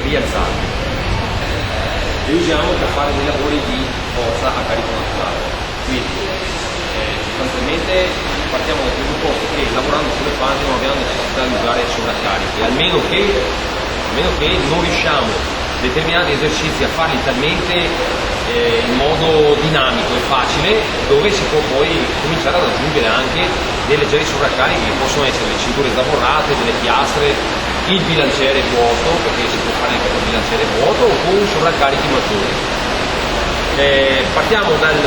rialzati, li usiamo per fare dei lavori di forza a carico naturale. Quindi sostanzialmente partiamo dal presupposto che lavorando sulle fasi non abbiamo necessità di usare sovraccarichi, almeno che non riusciamo determinati esercizi a farli talmente in modo dinamico e facile, dove si può poi cominciare ad aggiungere anche dei leggeri sovraccarichi che possono essere le cinture zavorrate, delle piastre, il bilanciere vuoto, perché si può fare anche con il bilanciere vuoto o con sovraccarichi maggiori. Partiamo dal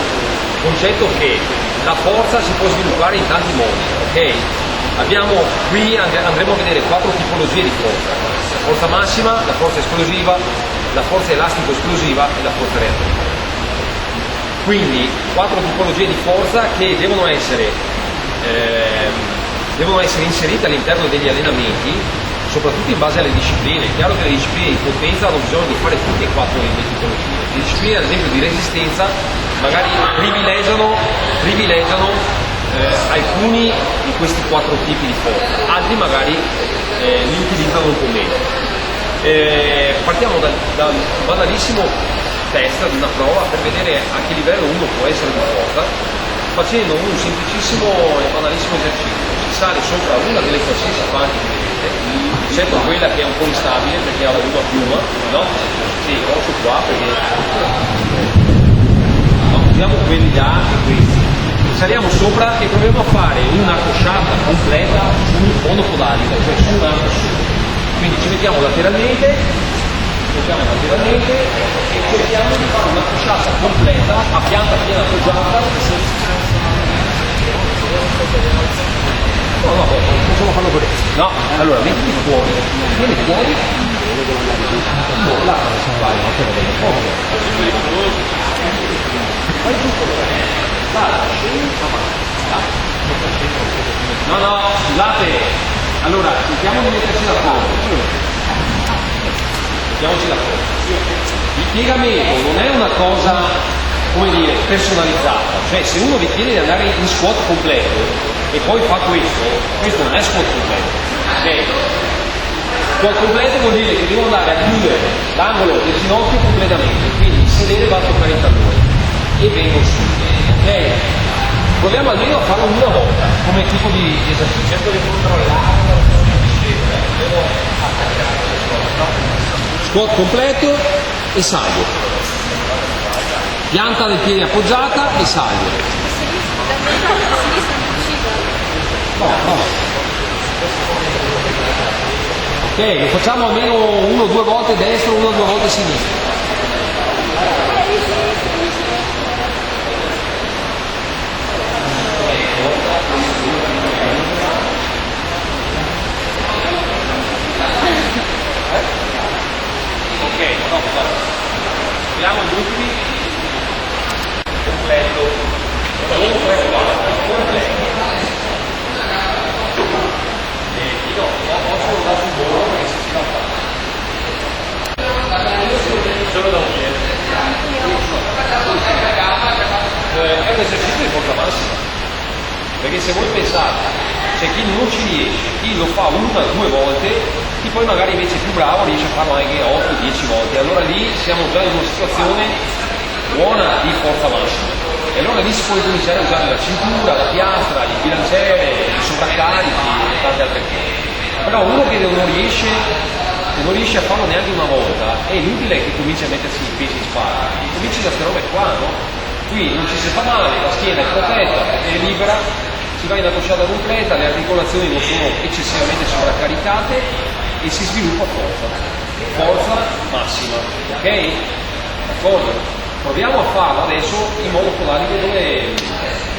concetto che la forza si può sviluppare in tanti modi, ok? Andremo a vedere 4 tipologie di forza: la forza massima, la forza esplosiva, la forza elastico-esplosiva e la forza reattiva. Quindi 4 tipologie di forza che devono essere inserite all'interno degli allenamenti, soprattutto in base alle discipline. È chiaro che le discipline di potenza hanno bisogno di fare tutte e 4 le tipologie. Le discipline ad esempio di resistenza magari privilegiano alcuni di questi 4 tipi di forza, altri magari li utilizzano un po' meno. Partiamo dal banalissimo test di una prova per vedere a che livello uno può essere di forza, facendo un semplicissimo e banalissimo esercizio. Si sale sopra una delle qualsiasi panche che vedete, eccetto quella che è un po' instabile perché ha una piuma, no? Sì, occhio qua perché no, usiamo quelli là e questi. Saliamo sopra e proviamo a fare una cosciata completa su un monopodalico, cioè su un arco solo. Quindi ci mettiamo lateralmente e cerchiamo di fare una cosciata completa a pianta piena appoggiata. No, possiamo farlo così. No, allora mettiti fuori, vieni fuori. No, là, vai, vai tutto bene. No, scusate, allora cerchiamo di metterci d'accordo. Il piegamento non è una cosa, come dire, personalizzata, cioè se uno ritiene di andare in squat completo e poi fa questo non è squat completo, ok? Squat completo vuol dire che devo andare a chiudere l'angolo del ginocchio completamente, quindi il sedere va a toccare il tallone e vengo su, ok? Proviamo almeno a farlo una volta come tipo di esercizio. Cerco di controllare devo attaccare squat completo e salgo, pianta del piede appoggiata e salgo. No. Ok, lo facciamo almeno 1 o 2 volte destra, 1 o 2 volte sinistra. Vediamo gli ultimi. Completo. Completo. Io ho solo dato un volo e si va a fare. Solo da un piede. È un esercizio di forza massima. Perché se voi pensate, c'è chi non ci riesce, chi lo fa 1 o 2 volte, chi poi magari invece è più bravo riesce a farlo anche 8-10 volte, allora lì siamo già in una situazione buona di forza massima. E allora lì si può cominciare a usare la cintura, la piastra, il bilanciere, i sovraccarichi e tante altre cose. Però uno che non riesce a farlo neanche una volta, è inutile che cominci a mettersi i pesi in spalla, cominci da queste robe qua, no? Qui non ci si fa male, la schiena è protetta, è libera, si va in una cosciata completa, le articolazioni non sono eccessivamente sovraccaricate e si sviluppa forza massima, ok? D'accordo? Proviamo a farlo adesso in modo podalico dove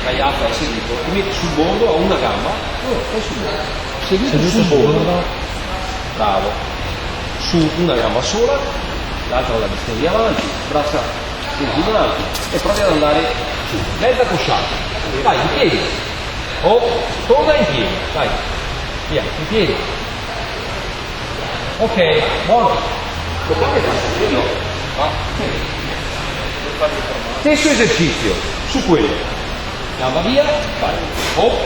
Caiafa è seduto, ti metti sul mondo a una gamba, seduto sul mondo, bravo, su una gamba sola, l'altra la destra di avanti, braccia in alto e provi ad andare su, mezza cosciata, vai in piedi, torna in piedi, vai, via, in piedi. Ok, buono. Lo fate facile, no? Stesso esercizio, su quello. Gamba via, vai. Fuori.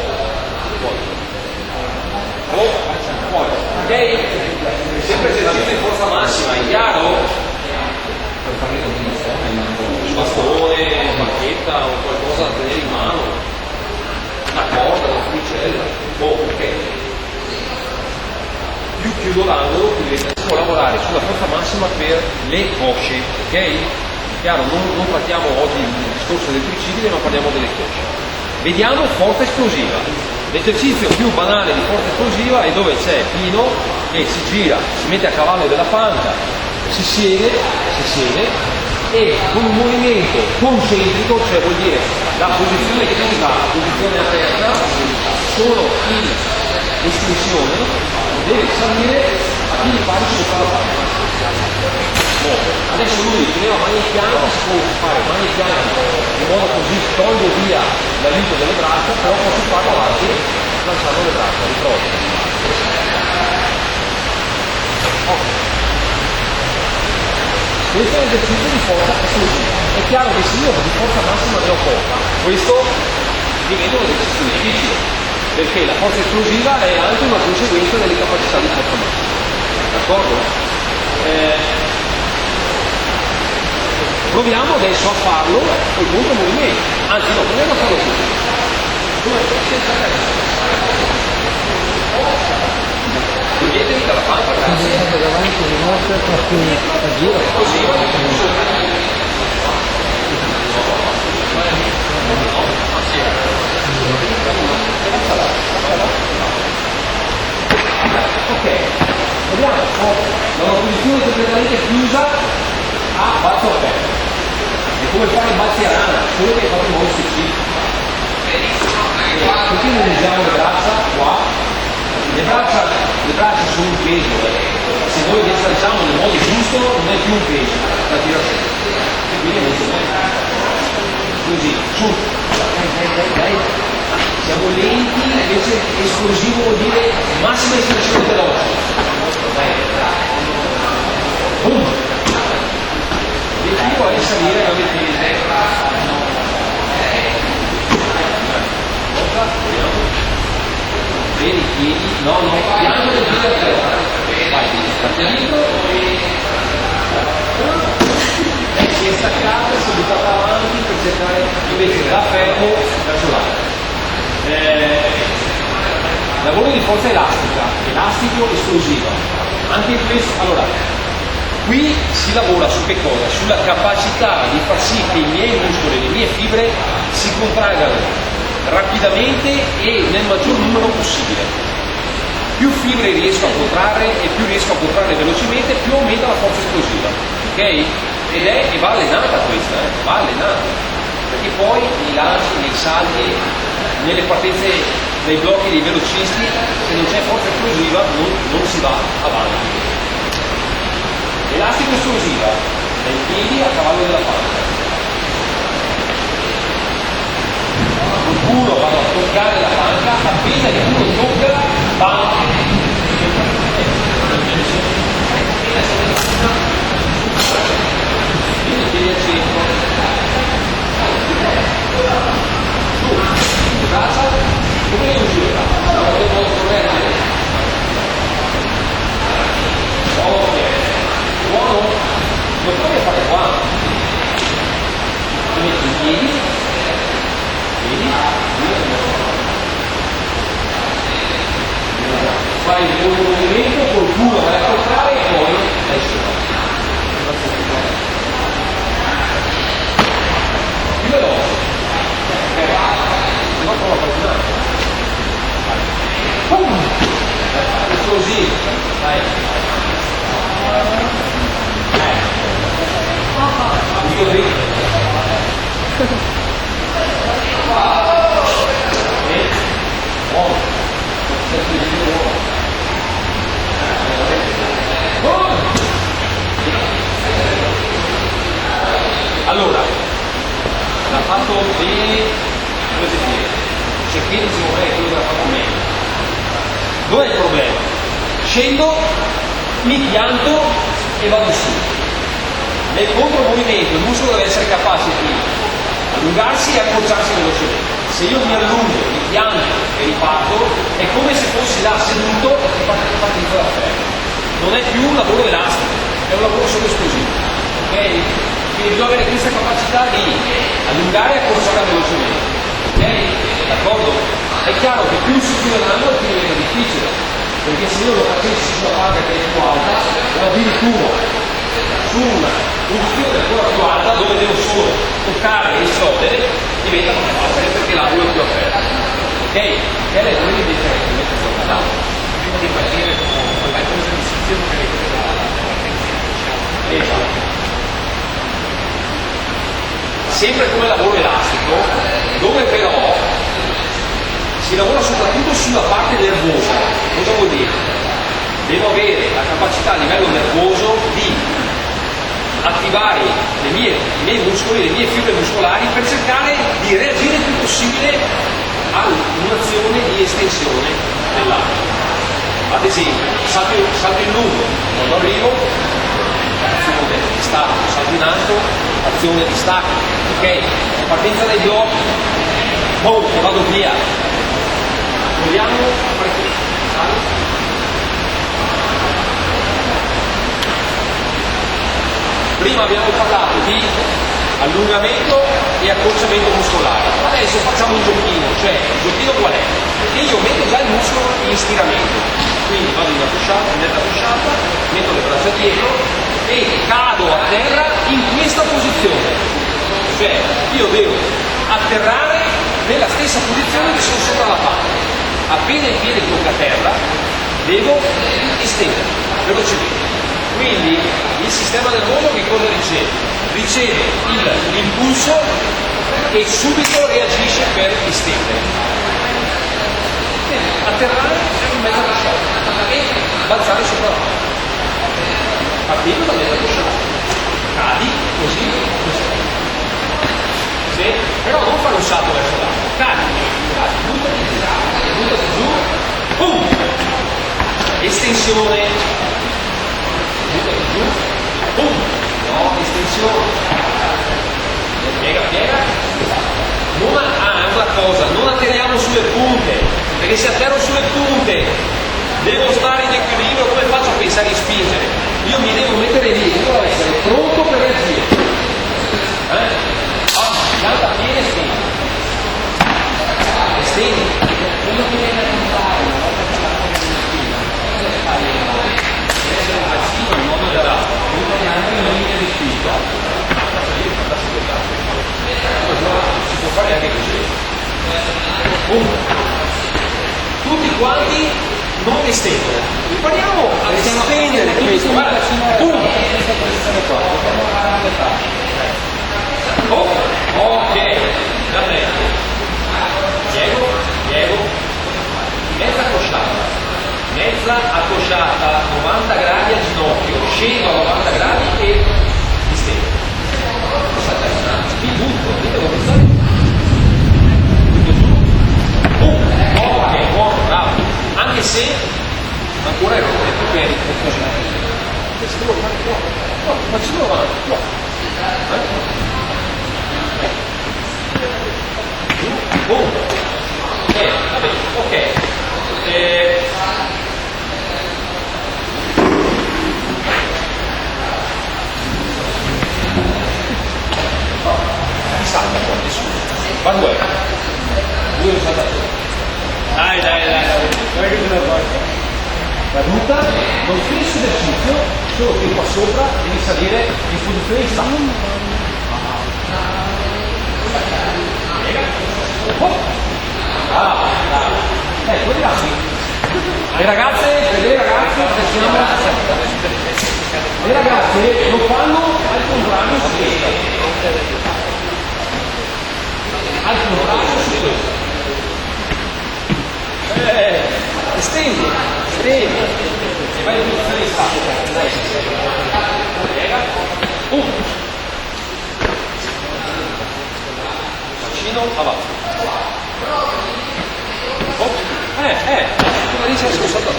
Fuori. Ok? Sempre esercizio di forza massima, è chiaro? Un bastone, una bacchetta o qualcosa da tenere in mano, una corda, una funicella. Ok. Più chiudo l'angolo, più riesco a lavorare sulla forza massima per le cosce, ok? Chiaro, non trattiamo oggi il discorso del tricipite, ma parliamo delle cosce. Vediamo forza esplosiva. L'esercizio più banale di forza esplosiva è dove c'è Pino che si gira, si mette a cavallo della panca, si siede e con un movimento concentrico, cioè vuol dire la posizione chiusa, la posizione aperta, solo in estensione, deve salire a piedi pari sopra la panca. Adesso lui teneva mani ai fianchi, si può fare mani ai fianchi in modo così tolgo via l'aiuto delle braccia, però posso farlo avanti lanciando le braccia, ritrovo. Questo è l'esercizio di forza esplosiva. È chiaro che se io di forza massima ne ho poca, questo diventa un esercizio difficile, perché la forza esplosiva è anche una conseguenza delle capacità di forza massima. D'accordo? Proviamo adesso a farlo col contromovimento, anzi no, proviamo a farlo così. Toglietevi dalla panca, grazie. Davanti di nostra a giro. Così, ok, vediamo da una posizione completamente chiusa a balzo aperto. È come fare il balzi a rana, solo che è fatto in modo specifico. Perché non usiamo le braccia qua? Le braccia sono un peso, se noi le salciamo nel modo giusto non è più un peso, la tira su. Quindi è molto meglio. Così, su. Dai. Siamo lenti, invece esplosivo vuol dire massima estensione veloce. Boom. L'obiettivo è risalire la mettese. Bene, i piedi, no, piano del piede a terra. Vai, state dietro. Si è staccata, si è buttata avanti per cercare invece da fermo verso l'alto. Lavoro di forza elastica, elastico, esplosiva. Anche questo, allora, qui si lavora su che cosa? Sulla capacità di far sì che i miei muscoli, le mie fibre si contraggano rapidamente e nel maggior numero possibile. Più fibre riesco a contrarre e più riesco a contrarre velocemente, più aumenta la forza esplosiva. Ok? E va allenata questa, va allenata. Perché poi nei lanci, nei salti, nelle partenze dei blocchi dei velocisti, se non c'è forza esplosiva non si va avanti. Elastico esplosiva, dai piedi a cavallo della panca. Qualcuno vado a toccare la panca, appena che uno tocca la panca. Quindi tieni al centro. Su, braccia, come le uscita? Non devo correre. Ok, buono. Lo provi a fare qua. Ti metti in piedi. Fai il movimento col culo vai a toccare e poi esci. Più veloce. No, prova a qualcun così. Dai. Così. Allora, l'ha fatto bene, come si dice, c'è chi dice vorrei quello che l'ha fatto meglio. Dov'è il problema? Scendo, mi pianto e vado su. Nel contromovimento il muscolo deve essere capace di allungarsi e accorciarsi velocemente. Se io mi allungo, mi pianto e riparto, è come se fossi là seduto e partito da ferro. Non è più un lavoro elastico, è un lavoro solo esplosivo. Okay? Quindi bisogna avere questa capacità di allungare e accorciare velocemente. Okay? D'accordo? È chiaro che più si chiude l'angolo più diventa difficile, perché se io lo facessi sulla parte che è più alta, o addirittura su una posizione ancora più alta dove devo solo toccare e esplodere, diventa più facile perché l'angolo è più aperto. Ok? Che lei dove invece Prima di partire con la cosa di sistema che avete la partenza. esatto. Sempre come lavoro elastico, dove però si lavora soprattutto sulla parte nervosa. Cosa vuol dire? Devo avere la capacità a livello nervoso di attivare i miei muscoli, le mie fibre muscolari per cercare di reagire il più possibile a un'azione di estensione dell'arco. Ad esempio, salto in lungo, quando arrivo, azione di stacco, salto in alto, azione di stacco, ok? Partenza dai blocchi, boom, e vado via. Vogliamo prima abbiamo parlato di allungamento e accorciamento muscolare. Adesso facciamo un giochino, cioè il giochino qual è? Che io metto già il muscolo in stiramento, quindi vado in mezza pusciata, metto le braccia dietro e cado a terra in questa posizione. Cioè io devo atterrare nella stessa posizione che sono sopra la palla. Appena il piede tocca terra, devo estendere velocemente. Quindi il sistema nervoso che cosa riceve? Riceve l'impulso e subito reagisce per estendere. Atterrare in mezza pusciata e balzare sopra la palla. Partendo da mezza pusciata. Cadi così. Sì? Però non fare un salto verso l'alto. Cadi, buttati giù, boom! Estensione, buttati giù, boom! No, estensione, piega, una cosa, non atterriamo sulle punte, perché se atterro sulle punte devo stare in equilibrio, come faccio a pensare di spingere? Io mi devo mettere lì, devo essere pronto per reagire. Pianta piede, stendi, quello che viene a fare una volta che sta con la spina, deve essere passivo in modo da non tornare in linea di spinta. Si può fare anche così. Tutti quanti non estendono. Impariamo a estendere questo. Guarda, ok, va bene. Piego, mezza accosciata, 90 gradi a ginocchio, scendo a 90 gradi e mi stendo. Mi butto, devo pensare. Butto giù. Ok, buono, bravo. Anche se ancora ero per così. Se devo fare qua, facciamo avanti, qua. Vabbè, ok. Salta qua, nessuno. Quando è? Due lo salta. Dai. Guarda che te la porta. Caduta, lo stesso esercizio, solo che qua sopra devi salire in posizione di salto. Ecco, le ragazze, le ragazze lo fanno al contrario su questo. Al contrario su questo. Estendi. E vai in posizione di salto. Bacino, avanti. Come dice adesso salto.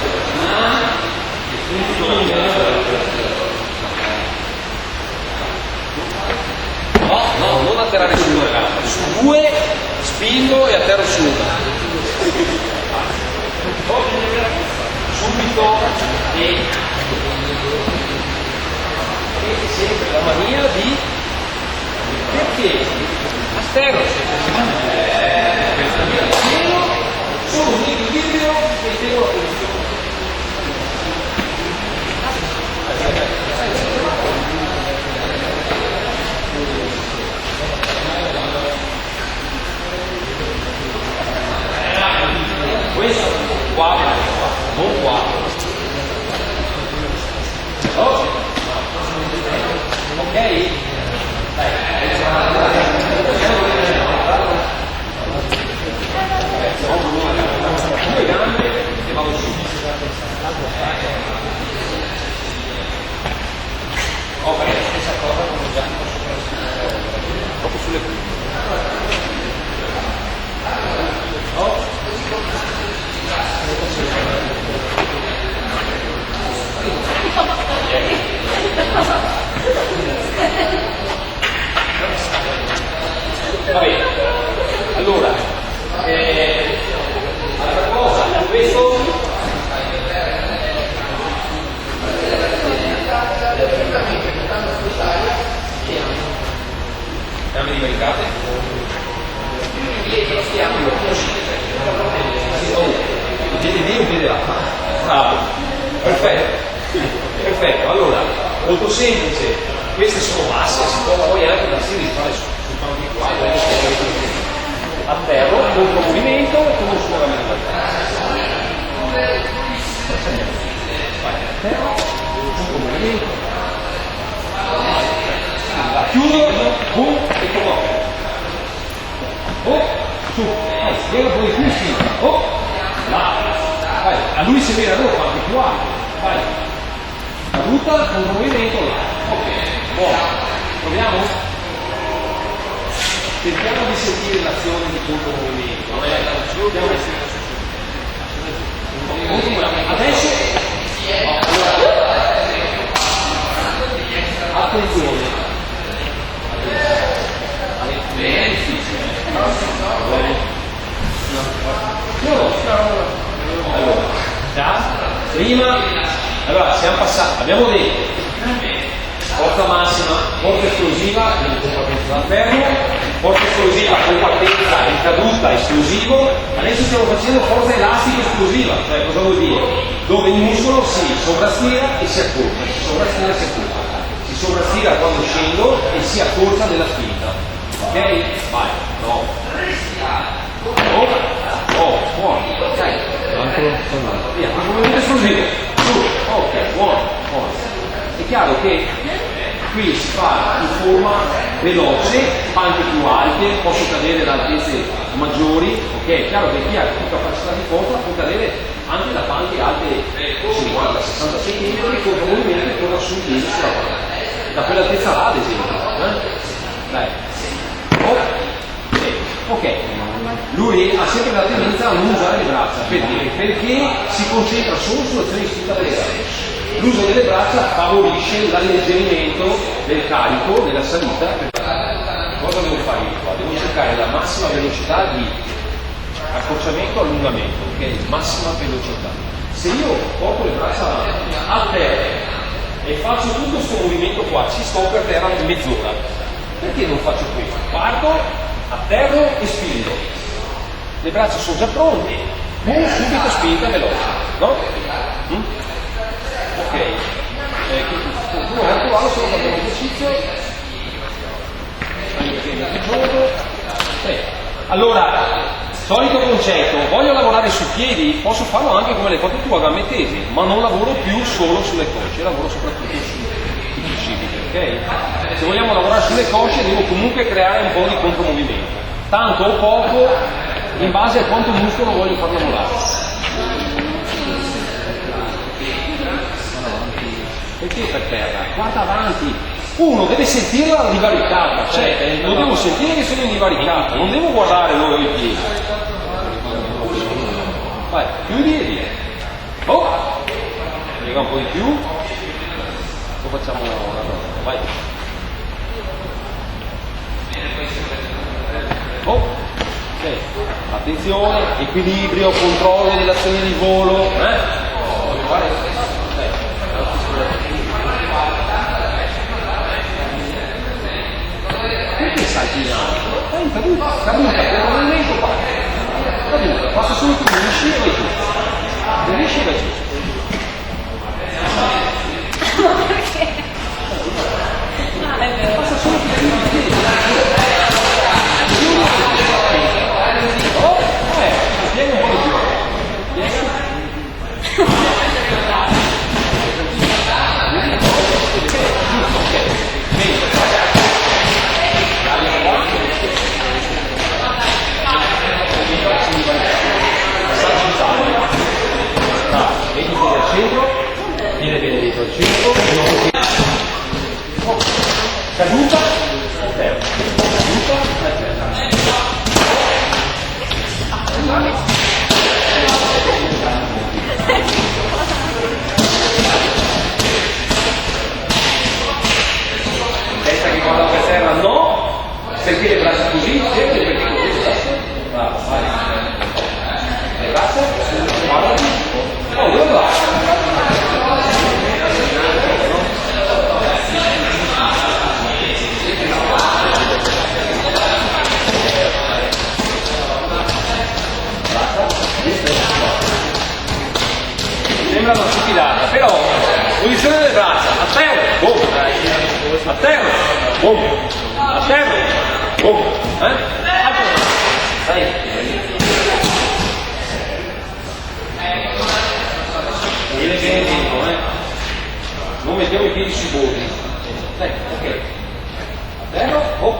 No, non atterrare su due, su due spingo e atterro su una. esterno, solo un equilibrio che tengo la posizione. Questo qua, non qua. Oh. Ok? Due gambe e vado su. Ok, stessa cosa come già proprio sulle prime. Oh. Va bene, allora altra cosa, questo gambe divaricate, un piede lì, un piede là. Ah, perfetto, allora molto semplice, queste sono masse, si può poi anche decidere di fare sul panno di qua, a terra, contro movimento e con un suo gambe chiudo, boom e torno oh, su, spiega un po' di più, sì, oh, là, vai, a lui si vede allora anche più alto, vai, caduta, con un movimento là, ok, buono, proviamo? Cerchiamo di sentire l'azione di contromovimento, adesso, attenzione, allora, già, prima, allora siamo passati, abbiamo detto forza massima, forza esplosiva, quindi compartenza da fermo, forza esplosiva, compartenza in caduta, esplosivo, adesso stiamo facendo forza elastica esplosiva, cioè cosa vuol dire? Dove il muscolo si sovrastira e si accorcia, si sovrastira e si accorcia, si sovrastira quando scendo e si accorcia nella spinta, ok? Vai, no. Oh, buono, ok. Via, un movimento esplosivo, su, ok, buono. È chiaro che qui si fa in forma veloce, panche più alte, posso cadere da altezze maggiori, ok? È chiaro che chi ha più capacità di forza può cadere anche da panche alte 50-60 cm con un movimento che torna su piedi sulla panca. Da quell'altezza là, ad esempio. Dai. Ok. Lui ha sempre la tendenza a non usare le braccia, perché? Perché si concentra solo sull'azione istinta delle gambe. L'uso delle braccia favorisce l'alleggerimento del carico della salita. Cosa devo fare io qua? Devo cercare la massima velocità di accorciamento allungamento, che è massima velocità. Se io porto le braccia a terra e faccio tutto questo movimento qua, ci sto per terra mezz'ora. Perché non faccio questo? Parto, atterro e spingo. Le braccia sono già pronte, subito spinta veloce, no? Ok, qualcuno è attuale solo per l'esercizio. Allora, solito concetto, voglio lavorare sui piedi, posso farlo anche come l'hai fatto tu a gambe tese, ma non lavoro più solo sulle cosce, lavoro soprattutto sui bicipiti, ok? Se vogliamo lavorare sulle cosce devo comunque creare un po' di contromovimento, tanto o poco in base a quanto muscolo voglio far lavorare. Perché per terra? Guarda avanti. Uno deve sentire la divaricata, cioè lo devo sentire che sono in divaricata, non devo guardare dove ho i piedi. Vai, chiudi e via. Oh! Lega un po' di più. Poi facciamo una cosa. Vai. Oh! Ok. Attenzione, equilibrio, controllo dell'azione di volo. Perché salti in alto? caduta, per il movimento parte. Caduta, passa solo tu, unisci e vai giù. Unisci e vai giù. Passa solo tu, vieni un po' di più. Vedi fuori al centro, viene bene dietro al centro, caduta, alterna, caduta, alterna. Testa che guarda per terra, no, perché le braccia così, sempre perché così, bravo, vai. Le braccia, guardati, oh, dove va? Sembra una stupidata, però posizione delle braccia, a terra, boom, a terra, boom, a terra, boom, dai. Viene bene dentro, non mettiamo i piedi sui bordi, dai, ok, a terra, boom,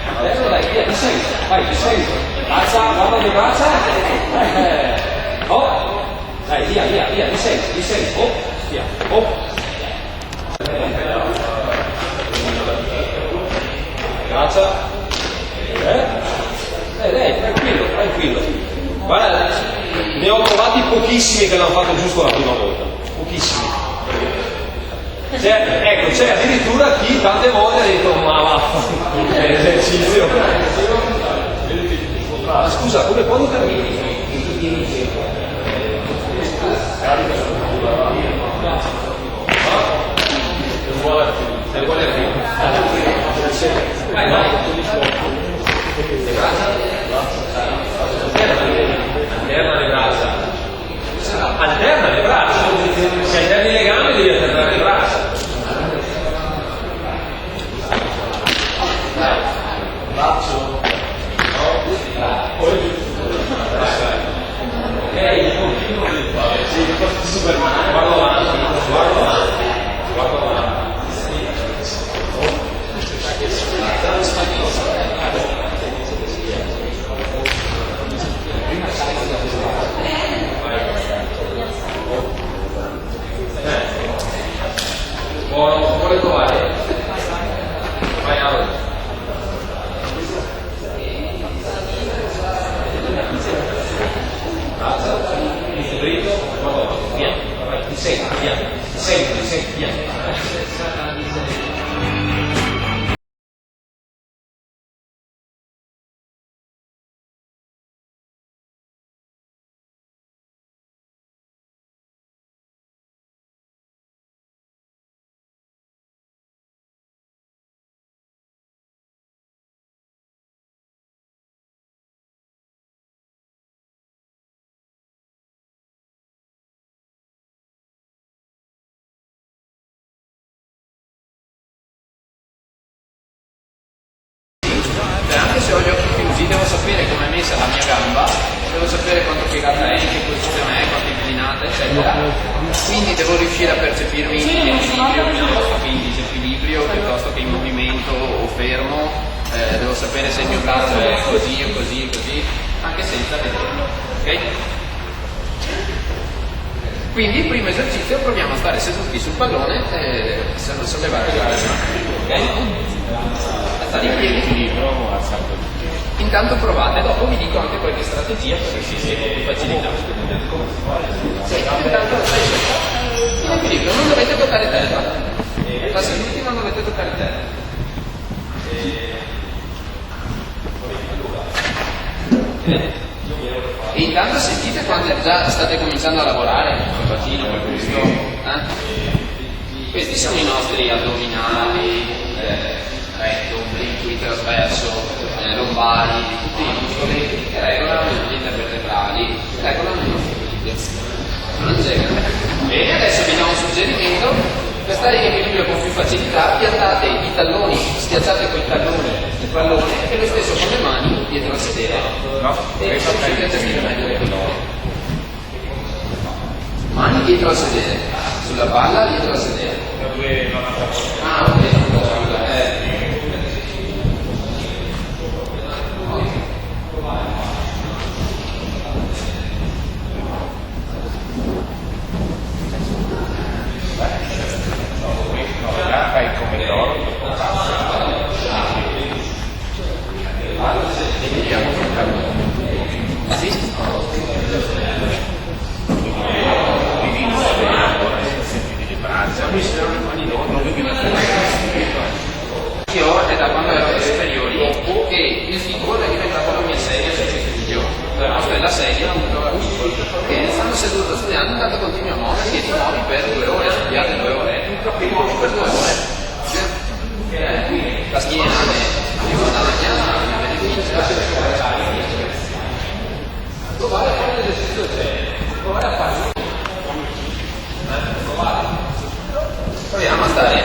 a terra, dai, via, ti senti, vai, ti senti, braccia, guarda le braccia, oh. Dai, via, ti senti, oh, via, oh. Braccia. Dai, tranquillo. Guarda, ne ho trovati pochissimi che l'hanno fatto giusto la prima volta, pochissimi. C'è addirittura chi tante volte ha detto, ma vaffanculo, è l'esercizio. Ma scusa, come quando termini? Alterna le braccia. Se alterni le gambe devi alternare le braccia. Braccio. Guarda avanti. Vuole trovare? Vai avanti. Dritto, via, ti senti, via. Anche se ho gli occhi chiusi devo sapere come è messa la mia gamba, devo sapere quanto piegata è, in che posizione è, quanto inclinata, eccetera. Quindi devo riuscire a percepirmi in equilibrio piuttosto che in disequilibrio, piuttosto che in movimento o fermo. Devo sapere se il mio braccio è così o così o così, anche senza vederlo. Ok? Quindi il primo esercizio proviamo a stare seduti sul pallone e sollevare le braccia. Ok? Stare in piedi. Intanto provate, dopo vi dico anche qualche strategia per si siete più facilità. Intanto in equilibrio, non dovete toccare terra. Da seduti non dovete toccare terra. E intanto sentite quando già state cominciando a lavorare col bacino, col busto. Questi sono i nostri addominali, retto, obliqui. quindi trasverso, lombari, tutti i muscoli che regolano gli intervertebrali, regolano il nostro equilibrio. Bene, adesso vi do un suggerimento: per stare in equilibrio con più facilità piantate i talloni, schiacciate coi talloni il pallone e lo stesso con le mani dietro al sedere. No, E riuscite a gestire meglio l'equilibrio. Mani dietro al sedere, sulla palla dietro al sedere. Ah, ok, scusa. Fai come loro. Sì? Io è da quando ero alle superiori che il fico è diventato la mia sedia sul video. Questo è la sedia che stando seduto studiando intanto continui a muoverti e ti muovi per 2 ore, studiate 2 ore, ti muovi per 2 ore. La schiena è guadagna, beneficia. Provare a fare l'esercizio del genere, provare a farlo. Proviamo a stare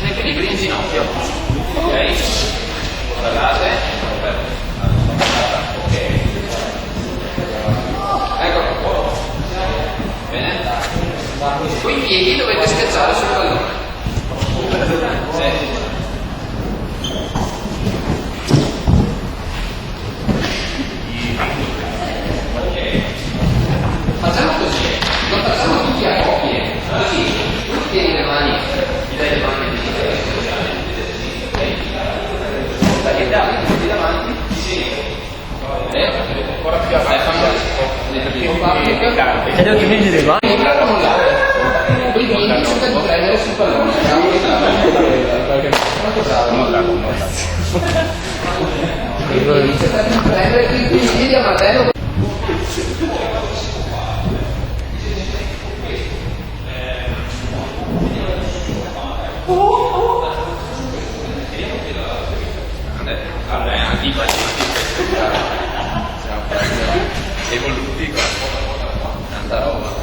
in equilibrio in ginocchio. Ok? Guardate. Ok. Eccolo. Bene. Con i piedi dovete schiacciare sul pallone. Sì. Facciamo così, lo facciamo tutti a coppie, così, tu tieni le mani, mi dai le mani di dai davanti, sì, ancora più avanti, E devo tenere le mani? poi vieni cerca di prendere sul pallone, molto bravo, quindi cerca di prendere i piedi a martello. Evoluti Tanta roba.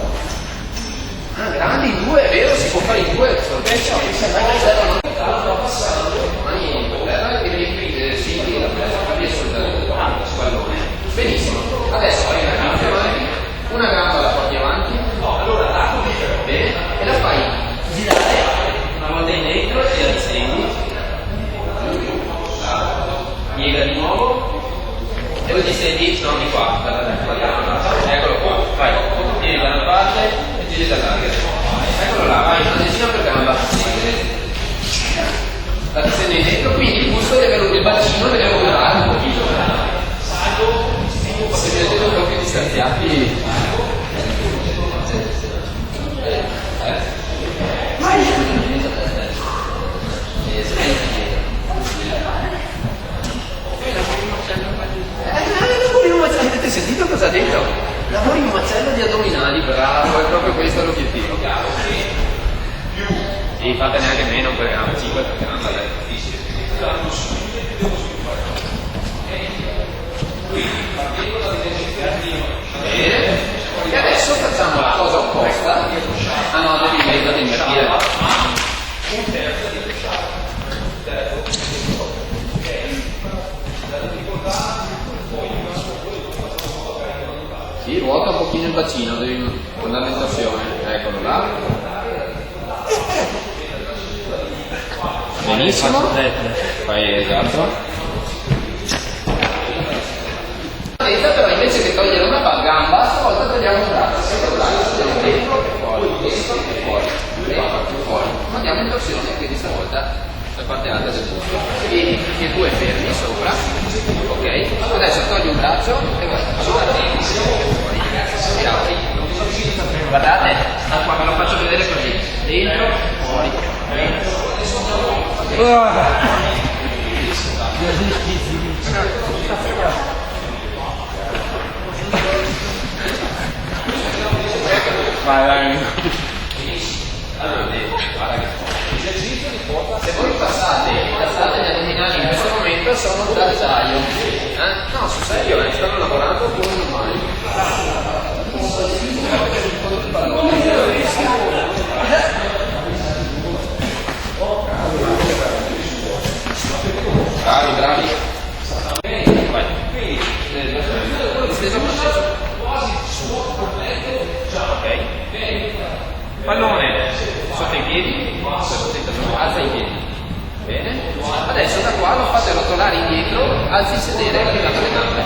Grandi in 2, è vero, si può fare in 2 sorveccio, mani per terra e sì, la presa sul pallone. Benissimo, adesso fai una gamba avanti, una gamba la porti avanti, bene, e la fai girare una volta indietro e la distendi, piega di nuovo e poi distendi, no, di qua, eccolo qua, vai, tieni da una parte e tiri dall'altra, eccolo là, vai, una decina per gamba, la distendi dentro, quindi il busto il bacino deve lavorare un pochino, se vedete un po' più distanziati, avete sentito cosa ha detto? Lavori un macello di addominali, bravo, è proprio questo l'obiettivo. E fate neanche meno per gamba 5 perché non andate difficile. Bene, e adesso facciamo la cosa opposta. Ah no, devi invertire. Sì, ruota un pochino il bacino, devi andare in torsione, eccolo là. Benissimo. Fai esatto. Però invece che togliere una gamba, stavolta togliamo un braccio, sempre braccio, andiamo dentro e fuori, dentro e fuori, dentro e fuori. Andiamo in torsione, quindi stavolta la parte alta del busto. Vieni tutti e due fermi sopra, ok? Adesso togli un braccio e vai. Guardate, qua ve lo faccio vedere così, dentro, fuori, vai. Se voi passate gli addominali in questo momento sono d'acciaio. No, sul serio, stanno lavorando come normali. Bravi. Vai. Steso processo. Ok. Pallone sotto i piedi, alza i piedi. Bene. Adesso da qua lo fate rotolare indietro, alzi il sedere e piegate le gambe.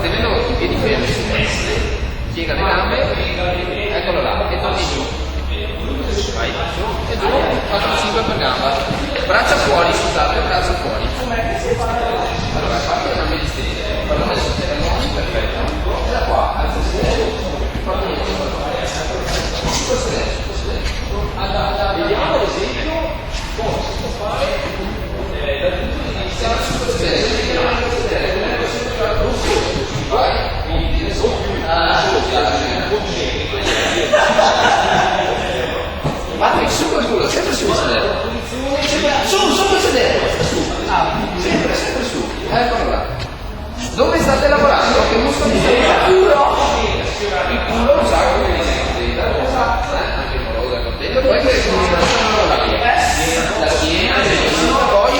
Tenendo i piedi fermi su queste, piega le gambe, eccolo là, e torni giù. Vai, su e giù, 4-5 per gamba. Braccia fuori, scusate, braccia fuori. Allora, fate le gambe distese, pallone sotto i palloni, perfetto. E da qua, alza il sedere, pallone sotto il pallone. Vediamo l'esempio come si può fare dal punto di vista vai, Patrick, su col culo, sempre su il sedere. Su il sedere. Sempre su. Eccolo là. Dove state lavorando? Che muscoli state lavorando? Il culo lo sa come anche il moroso è contento. Poi che sono la schiena, poi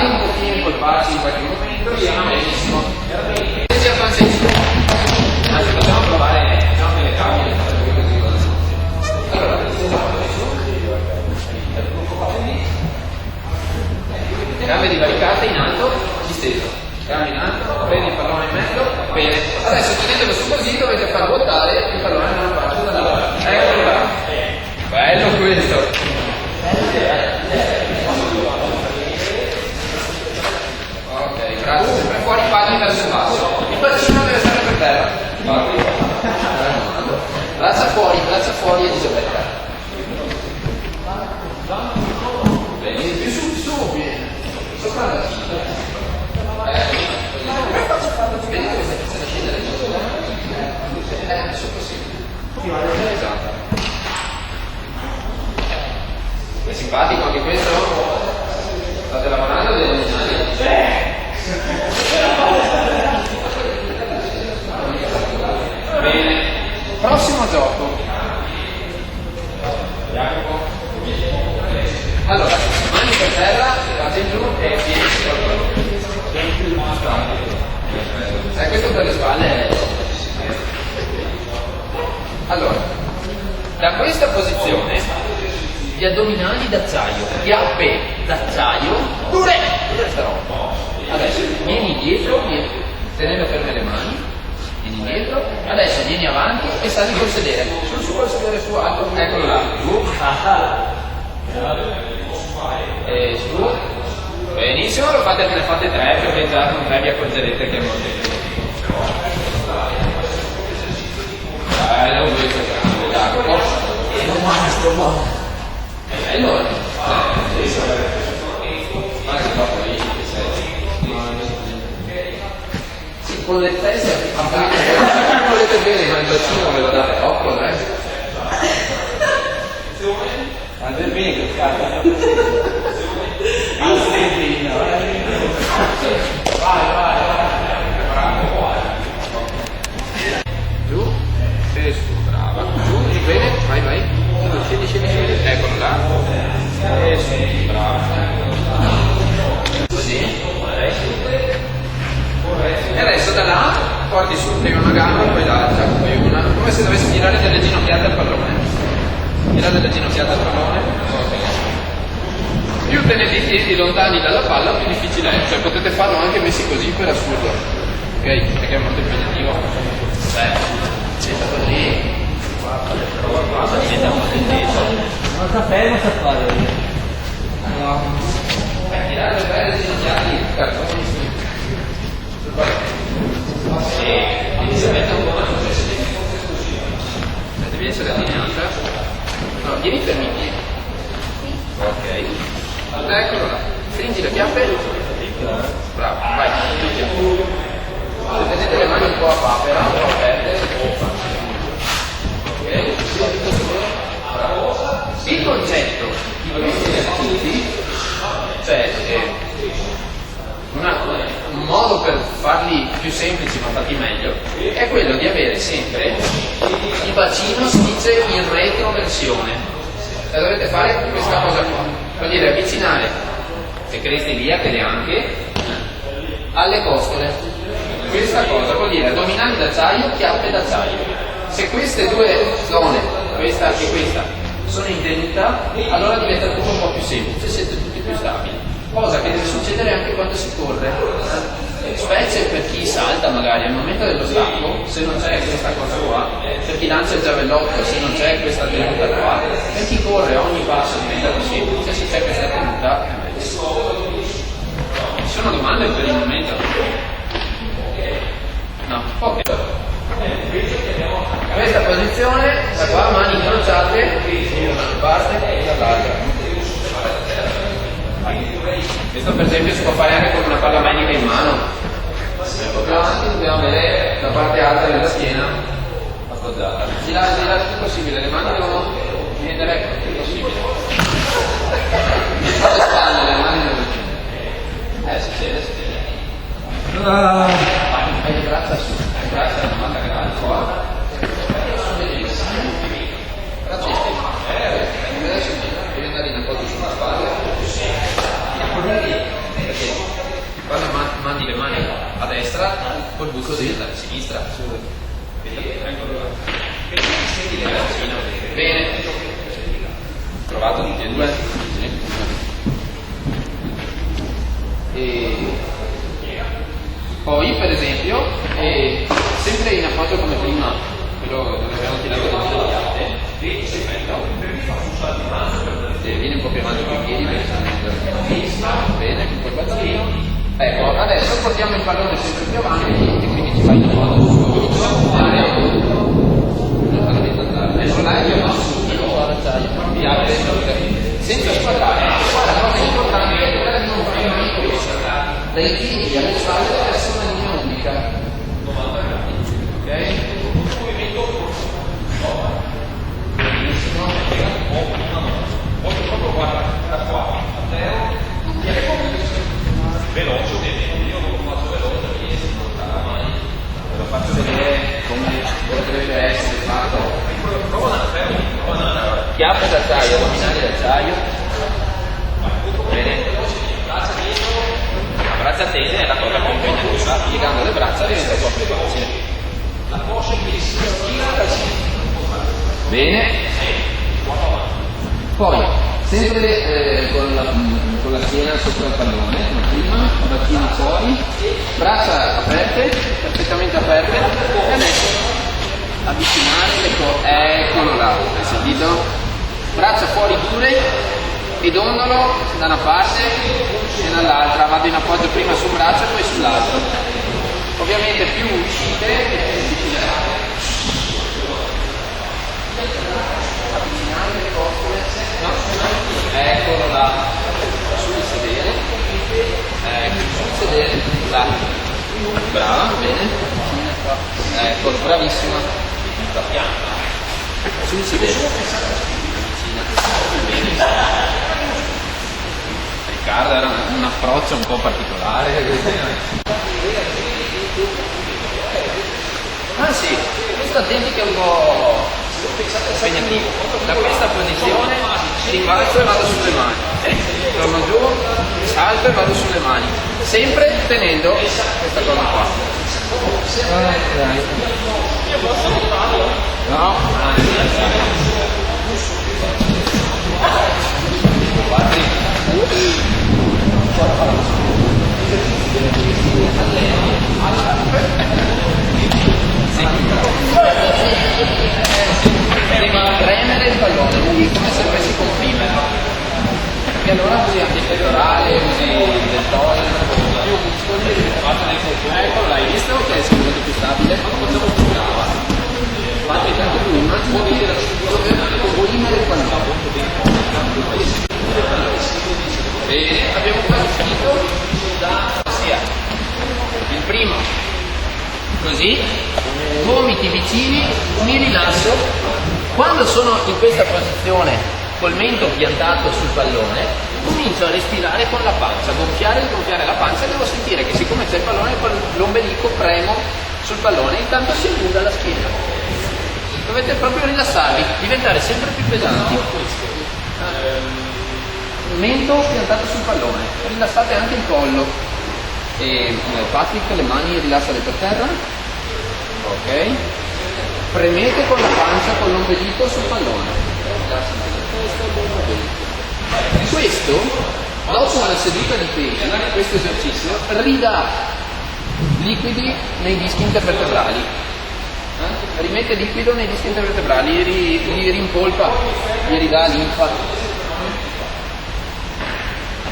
un pochino incolparsi in qualche momento, benissimo. Anzi, facciamo provare le tavole. Allora, gambe divaricate in alto, disteso. Gambe in alto, prendi il pallone in mezzo, bene. Adesso tenetelo su così, dovete far ruotare il pallone da una parte o dall'altra. Eccolo là. Bello questo. Ok, grazie. Sempre fuori, palli verso il basso. Il bacino deve stare per terra. Braccia fuori Elisabetta. Bene, più su, bene. Sopra la cinta. Come faccio a farlo? Vedi come stai facendo scendere il su così. Esatto. È simpatico anche questo? State lavorando degli animali? Bene, prossimo gioco. Allora, mani per terra, fate giù e piedi sul questo per le spalle. Allora, da questa posizione gli addominali d'acciaio, chiappe d'acciaio, dure starò. Adesso vieni indietro, tenendo ferme le mani, vieni indietro, adesso vieni avanti e sali col sedere, su col sedere su alto, eccolo là, giù, e su, benissimo, ne fate 3 perché già con 3 vi accorgerete che è molto bello questo grande, d'acqua. Allora, sì, con le teste volete bene, ma il bacino me lo date troppo, Andrei bene che cazzo. Vai. Giù e su, brava. Giù, bene, vai. Scendi. Eccolo là. E su, brava. Così. E adesso da là porti su prima una gamba, poi l'altra, poi una. Come se dovessi tirare delle ginocchiate al pallone. Più tenete i piedi lontani dalla palla, più difficile è. Cioè potete farlo anche messi così per assurdo. Ok? Perché è molto impegnativo. Senta così. Non sapevo se fare. No. Tirare bene le ginocchiate, cartoni sul pallone. Sì, si mette un po' la devi essere allineata. No, vieni fermi i piedi. Ok. Eccolo là. Stringi le chiappe. Bravo, vai. Se tenete le mani un po' a papera, un po' aperte. Ok. Bravo. Il concetto di questi esercizi più semplici ma fatti meglio, è quello di avere sempre il bacino, si dice in retroversione. E dovete fare questa cosa qua, vuol dire avvicinare le creste iliache, le anche, alle costole. Questa cosa vuol dire addominali d'acciaio, chiappe d'acciaio. Se queste due zone, questa e questa, sono in tenuta, allora diventa tutto un po' più semplice, siete tutti più stabili. Cosa che deve succedere anche quando si corre, specie per chi salta magari al momento dello stacco, se non c'è questa cosa qua, per chi lancia il giavellotto, se non c'è questa tenuta qua, per chi corre ogni passo diventa più semplice, se c'è questa tenuta è meglio. Ci sono domande per il momento? No? Ok. Questa posizione, da qua, mani incrociate, da una parte e dall'altra. Questo per esempio si può fare anche con una palla medica in mano. Proprio avanti dobbiamo avere la parte alta della schiena appoggiata. Di là il più possibile, le mani devono scendere il più possibile. Non le spalle, le mani devono scendere. Si siede, si siede. Hai le braccia su, le braccia a 90 gradi qua. Braccia estese. Devi andare in appoggio sulla spalla. Perché quando mandi le mani a destra, col buco devi andare a sinistra. Bene. Provato tutti e due. E poi per esempio, sempre in appoggio come prima, quello dove abbiamo tirato le ginocchiate, vieni un po' più avanti con i piedi, bene, con quel bacino. Ecco, adesso portiamo il pallone sempre più avanti e quindi ci fai in modo adesso l'hai senza squadrare. Guarda, la cosa importante è quella di non fare mai questo, dai piedi alle spalle verso una linea unica. Ok? Benissimo. Proprio guarda da qua, veloce, io lo faccio veloce, ve lo faccio vedere come potrebbe essere fatto. Chiappe d'acciaio, addominali d'acciaio. Bene. La braccia tese è la cosa più impegnativa, piegando le braccia diventa un po' più facile. Bene. Poi, sempre con la schiena sopra il pallone, come prima, bacini fuori, braccia aperte, perfettamente aperte, e adesso avvicinare le cose, eccolo là, hai sentito? Braccia fuori pure e dondolo da una parte e dall'altra, vado in appoggio prima su un braccio e poi sull'altro. Ovviamente più uscite e più avvicinate. Avvicinare le costole, no? Eccolo là, sul sedere, sul sedere, là, brava, bene, eccolo, bravissima, sul sedere, bene. Riccardo era un approccio un po' particolare. Ah sì, questo attenti che è un po' impegnativo. Da questa posizione rimbalzo e vado sulle mani, torno giù, salto e vado sulle mani, sempre tenendo questa cosa qua. No? Devi premere il pallone, come se dovessi comprimere, perché allora usi anche il pettorale, usi il deltoide, più muscoli, ecco, l'hai visto che è molto più stabile? Brava. Fatti tanto prima, comprimere il pallone. Bene, abbiamo quasi finito da sia il primo, così, gomiti vicini, mi rilasso. Quando sono in questa posizione col mento piantato sul pallone, comincio a respirare con la pancia, gonfiare e sgonfiare la pancia, e devo sentire che siccome c'è il pallone, l'ombelico premo sul pallone, intanto si allunga la schiena. Dovete proprio rilassarvi, diventare sempre più pesanti. Mento piantato sul pallone, rilassate anche il collo. E Patrick, le mani rilassale per terra. Ok. Premete con la pancia, con l'ombelico sul pallone. Questo, dopo una seduta di pesi, questo esercizio ridà liquidi nei dischi intervertebrali. Rimette liquido nei dischi intervertebrali, li rimpolpa, gli ridà linfa.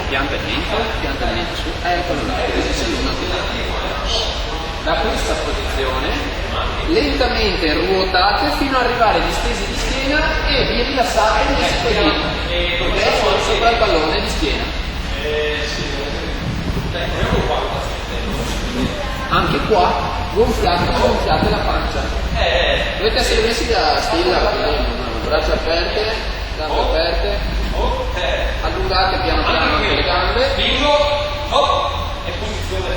Pianta il mento su, eccolo là, da questa posizione lentamente ruotate fino ad arrivare distesi di schiena e vi rilassate così, ok? Sopra il pallone di schiena. Anche qua gonfiate la pancia. Dovete essere messi da stilla, braccia aperte, gambe aperte. Allungate piano piano anche le gambe.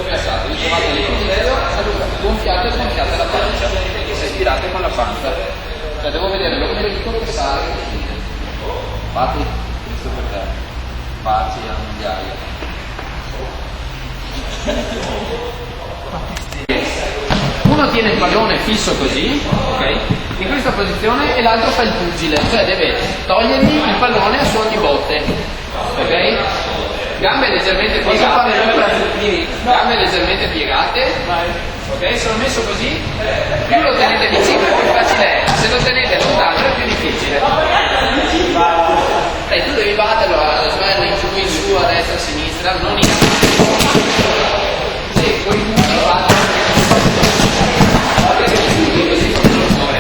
Rilassate, ritrovate l'equilibrio, gonfiate la pancia, respirate con la pancia. Cioè devo vedere l'ombelico che sale. Fatti, Cristo per te. Pace a mondiale. Uno tiene il pallone fisso così, ok? In questa posizione, e l'altro fa il pugile, cioè deve togliergli il pallone a suon di botte, ok? Gambe leggermente piegate, ok? Sono messo così, più lo tenete vicino più facile è, se lo tenete lontano è più difficile. Tu devi batterlo a svello in su, a destra, a sinistra, non in se con i pugni così non lo muore.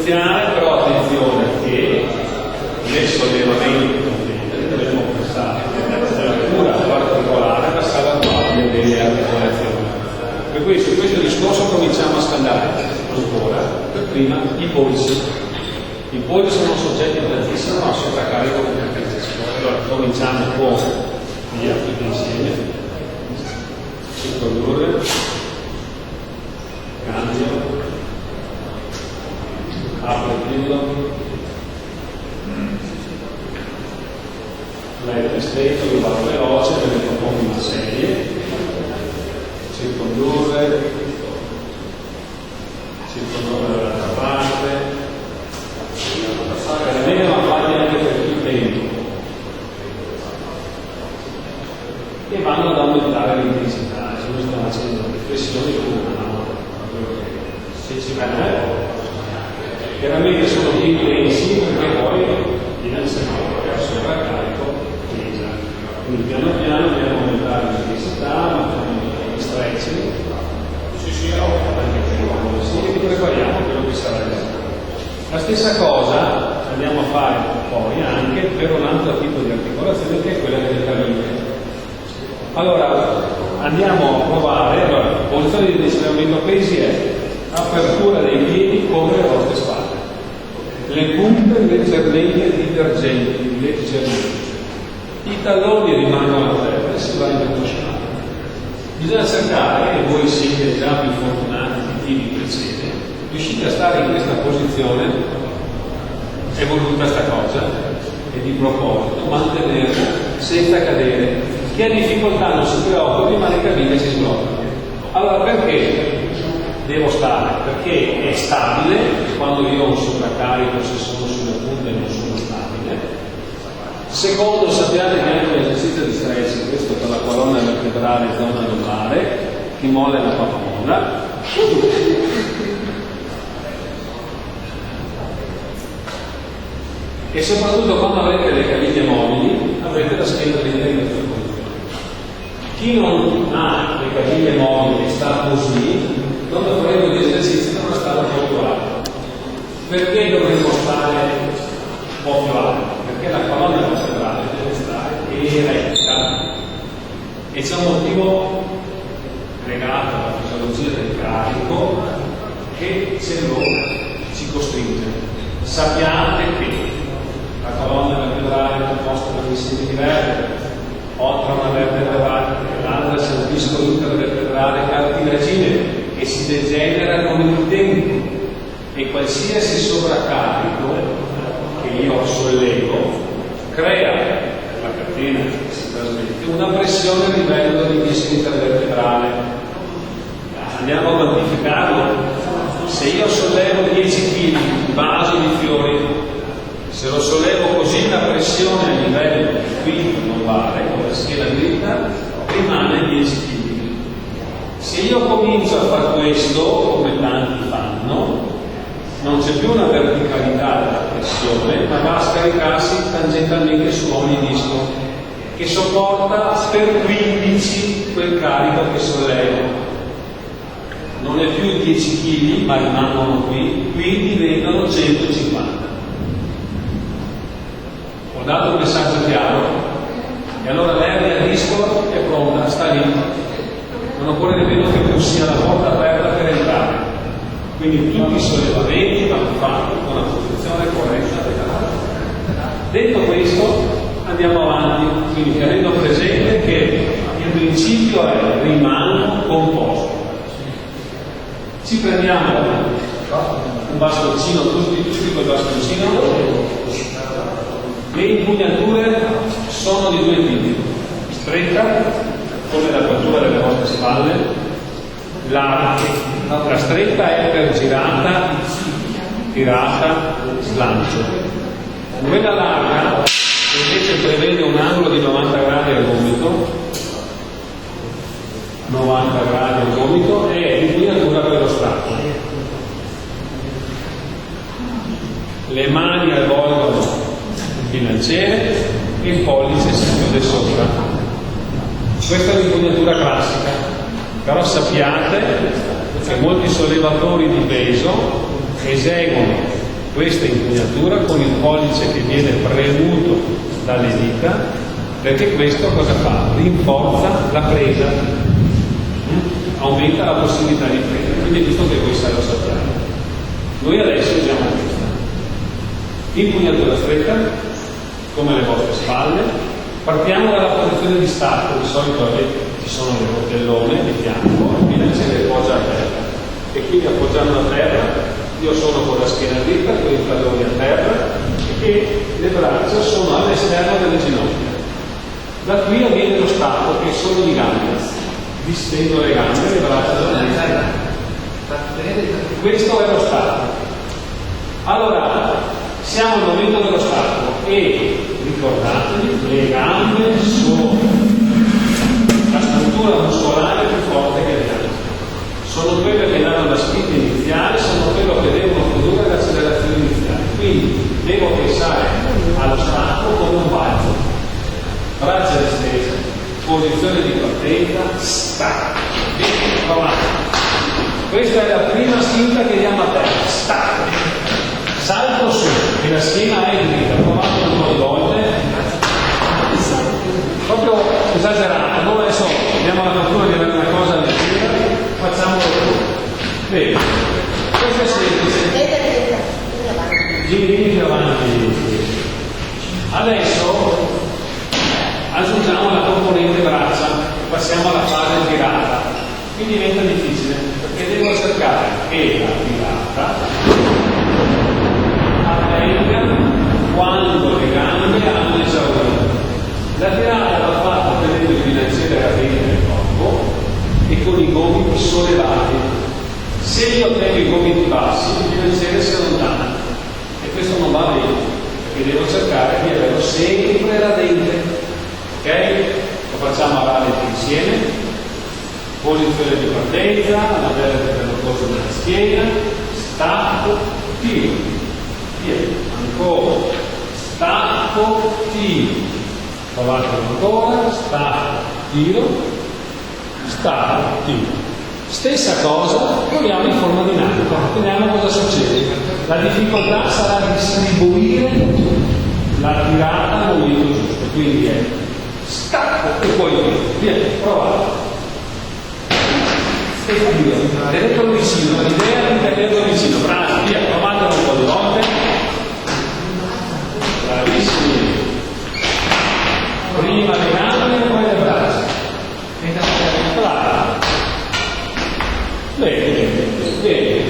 Però attenzione che nel sollevamento dovremmo pensare una cura particolare alla salvaguardia delle articolazioni. Per cui su questo discorso cominciamo a scaldare ancora, per prima i polsi. I polsi sono soggetti tantissimo a sovraccarico completissimo. Allora cominciamo con gli altri insieme. Introdurre, cambio. Apre il pillo, lei è stretto, vi vado veloce perché propongo una serie, circondurre dall'altra parte, per me ma fate anche per più tempo, e vanno ad aumentare l'intensità, se noi stiamo facendo flessioni se ci va chiaramente sono più intensi perché poi finanziano verso il sovraccarico pesa. Quindi piano piano dobbiamo aumentare l'intensità, facciamo gli stretching, anche e prepariamo quello che sarà il lavoro. La stessa cosa andiamo a fare poi anche per un altro tipo di articolazione che è quella del caviglie. Allora andiamo a provare, la posizione di dislocamento pesi è apertura dei piedi come le vostre spalle, le punte leggermente divergenti, i talloni rimangono a terra e si va in incrociando. Bisogna cercare, e voi siete già più fortunati di chi vi precede, riuscite a stare in questa posizione, è voluta questa cosa, e di proposito, mantenerla senza cadere. Chi ha difficoltà non si preoccupi, ma le caviglie si sbloccano. Allora perché devo stare? Perché è stabile, quando io ho un sovraccarico, se sono sulle punte non sono stabile. Secondo, sappiate che anche l'esercizio di stretching, questo per la colonna vertebrale zona lombare, chi molla la papamolla. E soprattutto quando avrete le caviglie mobili avrete la schiena dritta in questa posizione. Chi non ha le caviglie mobili e sta così, quando faremo gli esercizi dovrà stare un po' più alto. Perché dovremmo stare un po' più alto? Perché la colonna vertebrale deve stare eretta. E c'è un motivo legato alla fisiologia del carico che ce lo ci costringe. Sappiate che la colonna vertebrale è composta da insiemi di vertebre, oltre a una vertebra l'altra c'è un disco intervertebrale cartilagine che si degenera con il tempo e qualsiasi sovraccarico che io sollevo crea la catena che si trasmette una pressione a livello del disco intervertebrale. Andiamo a quantificarlo. Se io sollevo 10 kg di vaso di fiori, se lo sollevo così la pressione a livello del quinto lombare con la schiena dritta rimane 10 kg. Se io comincio a fare questo, come tanti fanno, non c'è più una verticalità della pressione, ma va a scaricarsi tangentalmente su ogni disco, che sopporta per 15 quel carico che sollevo. Non è più 10 kg, ma rimangono qui diventano 150. Ho dato un messaggio chiaro? E allora l'ernia a disco è pronta, sta lì. Non occorre nemmeno che tu sia la porta aperta per entrare. Quindi tutti i sollevamenti vanno fatti con la posizione corretta della. Detto questo, andiamo avanti, quindi tenendo presente che il principio è rimango composto. Ci prendiamo un bastoncino, tutti col bastoncino. Le impugnature sono di due tipi: stretta, come la quadratura delle vostre spalle, larga. La stretta è per girata, tirata, slancio. Quella larga invece prevede un angolo di 90 gradi al gomito, 90 gradi al gomito, e l'impugnatura per lo strappo. Le mani avvolgono il bilanciere e il pollice si chiude sopra. Questa è l'impugnatura classica, però sappiate che molti sollevatori di peso eseguono questa impugnatura con il pollice che viene premuto dalle dita, perché questo cosa fa? Rinforza la presa, aumenta la possibilità di presa, quindi è giusto che voi lo sappiate. Noi adesso usiamo questa impugnatura stretta come le vostre spalle. Partiamo dalla posizione di stacco, di solito ci sono le rotellone di fianco, il bilanciere poggia a terra e quindi appoggiando a terra io sono con la schiena dritta, con i talloni a terra e le braccia sono all'esterno delle ginocchia. Da qui avviene lo stacco che è solo di gambe, distendo le gambe, le braccia da destra. Questo è lo stacco. Allora siamo al momento dello stacco e ricordatevi, le gambe sono la struttura muscolare più forte che le gambe. Sono quelle che danno la spinta iniziale, sono quelle che devono produrre l'accelerazione iniziale. Quindi devo pensare allo stacco come un balzo. Braccia estese, posizione di partenza, stacco. Questa è la prima spinta che diamo a terra, stacco. Salto su, e la schiena è dritta, provate un po' di volte, proprio esagerato. Noi adesso abbiamo la fortuna di avere una cosa leggera, facciamolo tu. Bene, questo è semplice. Giri più avanti. Adesso aggiungiamo la componente braccia, passiamo alla fase tirata. Qui diventa difficile, perché devo cercare che la tirata avvenga quando le gambe con i gomiti sollevati. Se io tengo i gomiti bassi, il bilanciere si allontana e questo non va bene, perché devo cercare di averlo sempre radente. Ok? Lo facciamo a rallenti insieme. Posizione di partenza, la vertebra del corso della schiena, stacco, tiro, via, ancora, stacco, tiro, provatelo ancora, stacco, tiro, stacco, tiro. Stessa cosa, proviamo in forma dinamica, vediamo cosa succede. La difficoltà sarà distribuire la tirata al momento giusto, quindi è stacco e poi via, provate. E tiro, tenetelo vicino, l'idea è di tenerlo vicino, bravi, via, provatelo un po' di volte. Bravissimi. Prima le gambe e poi le braccia. Bravi. Bene, bene.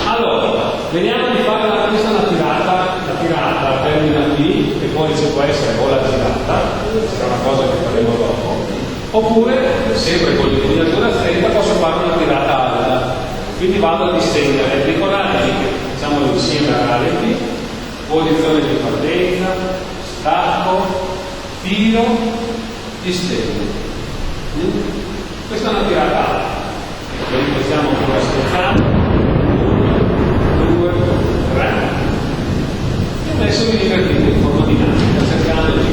Allora, vediamo di fare questa è la tirata termina qui, e poi ci può essere o la girata, sarà una cosa che faremo dopo, oppure, sempre con l'impugnatura stretta, posso fare una tirata alta, quindi vado a distendere. Ricordatevi che facciamolo insieme a rallenti, posizione di partenza, stacco, tiro, distendo. Questa è una tirata alta. Quindi possiamo ancora scherzare. 1, 2, 3. E adesso vi divertite in forma dinamica, cercando di e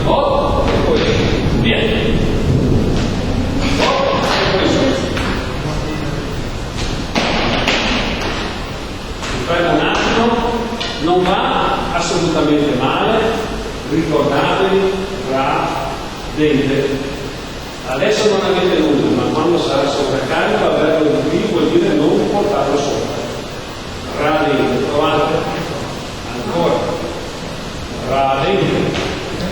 poi via. E poi su. Mi fermo un attimo, non va assolutamente male, ricordatevi dente. Adesso non avete nulla, ma quando sarà sovraccarico averlo in qui vuol dire non portarlo sopra. Radente, provate. Ancora. Radente.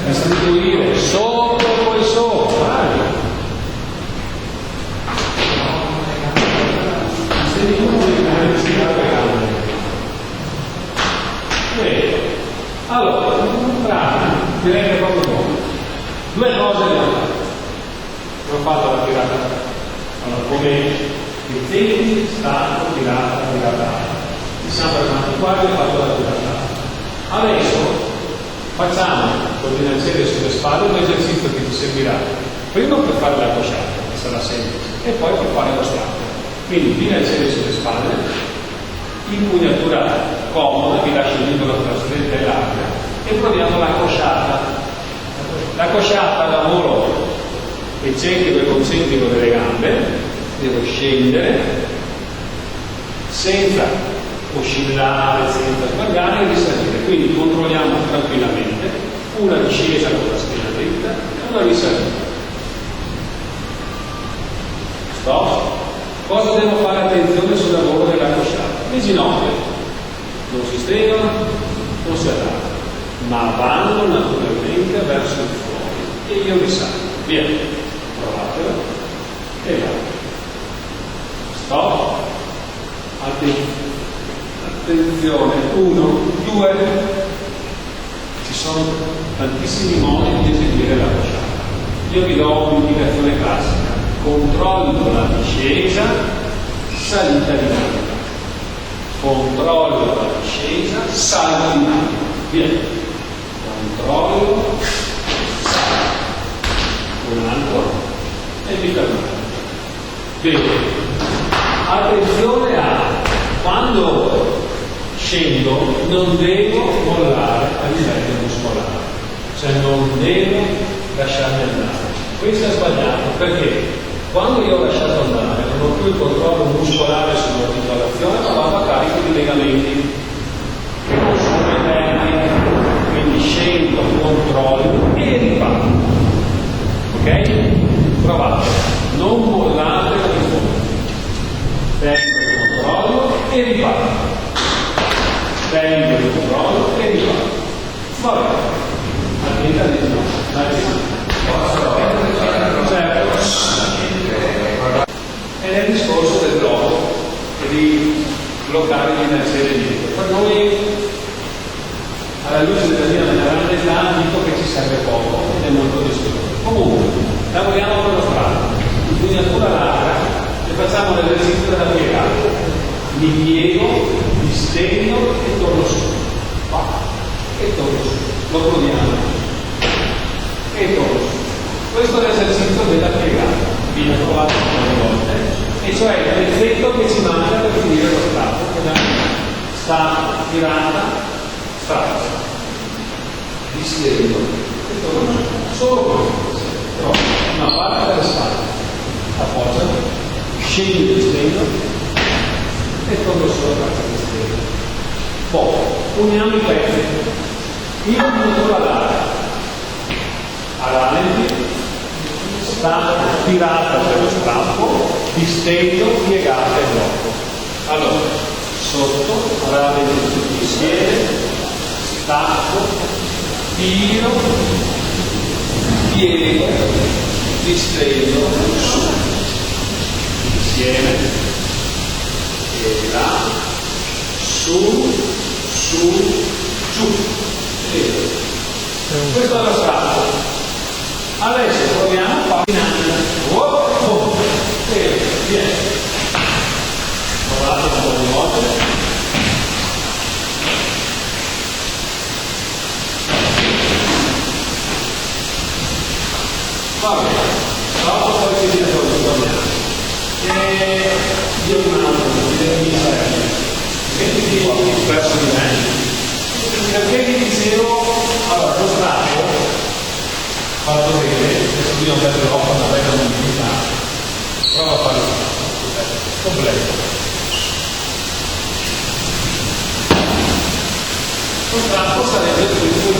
Distribuire sopra e poi sopra. Vai. Allora, bravi, direi che è proprio buono. Due cose abbiamo fatto. Ho fatto la tirata, allora come i tempi, stacco, tirata. Mi siamo fermati qua e ho fatto la tirata. Adesso facciamo col bilanciere sulle spalle un esercizio che ti servirà prima per fare la cosciata, che sarà semplice, e poi per fare lo stacco. Quindi bilanciere sulle spalle, impugnatura comoda, vi lascio libero tra stretta e larga, e proviamo la cosciata. La cosciata lavoro eccentrico e concentrico delle gambe, devo scendere senza oscillare, senza sbagliare e risalire. Quindi controlliamo tranquillamente una discesa con la schiena dritta e una risalita. Stop. Cosa devo fare attenzione sul lavoro della cosciata? Le ginocchia non si stregano, non si adattano, ma vanno naturalmente verso il fuori e io risalgo. Via. Provatelo e va. Stop. Attenzione. 1, 2. Ci sono tantissimi modi di eseguire la cosciata. Io vi do un'indicazione classica. Controllo la discesa, salita dinamica. Controllo la discesa, salita dinamica. Via. Controllo, salita. Un altro. E mi fermate. Bene, attenzione a quando scendo non devo mollare a livello muscolare, cioè non devo lasciarmi andare. Questo è sbagliato perché quando io ho lasciato andare non ho più il controllo muscolare sull'articolazione, ma vado a carico di legamenti che non sono eterni, quindi scendo, controllo e riparto. Ok? Provate, non mollate la risposta. Tengo il controllo e riparto. Tengo il controllo e riparto. Va bene. Attenta di no. Ed è il discorso del blocco e di bloccare il bilanciere dietro. Per noi, alla luce della mia grande età, dico che ci serve poco ed è molto discreto. Comunque, lavoriamo per lo strano, impugnatura larga, e facciamo l'esercizio della piegata. Mi piego, mi stendo e torno su. Va. E torno su. Lo proviamo. E torno su. Questo è l'esercizio della piegata. Viene provato molte volte. E cioè l'effetto che ci manca per finire lo strato. Sta tirata, strato. Mi stendo e torno su. Solo questo. Però una parte delle spalle. Appoggia, scendi il stendo e torno sulla parte di stendo. Poi uniamo i petti. Io mi trovo a rallenti, sta tirata per lo strappo, di stendo, piegata e blocco. Allora, sotto, rallenti tutti insieme, stacco, tiro, piego, distendo, su, insieme, e là, su, giù, e questo è lo strato. Adesso proviamo a fare e via. Provate un po' di volte. Va bene, dopo poi ci ritorniamo. E io un altro, mi serve. Senti verso di me. Perché vi dicevo, allora, lo strato, fatto bene, adesso qui ho perso una bella mobilità, prova a farlo completo. Lo strato sarebbe il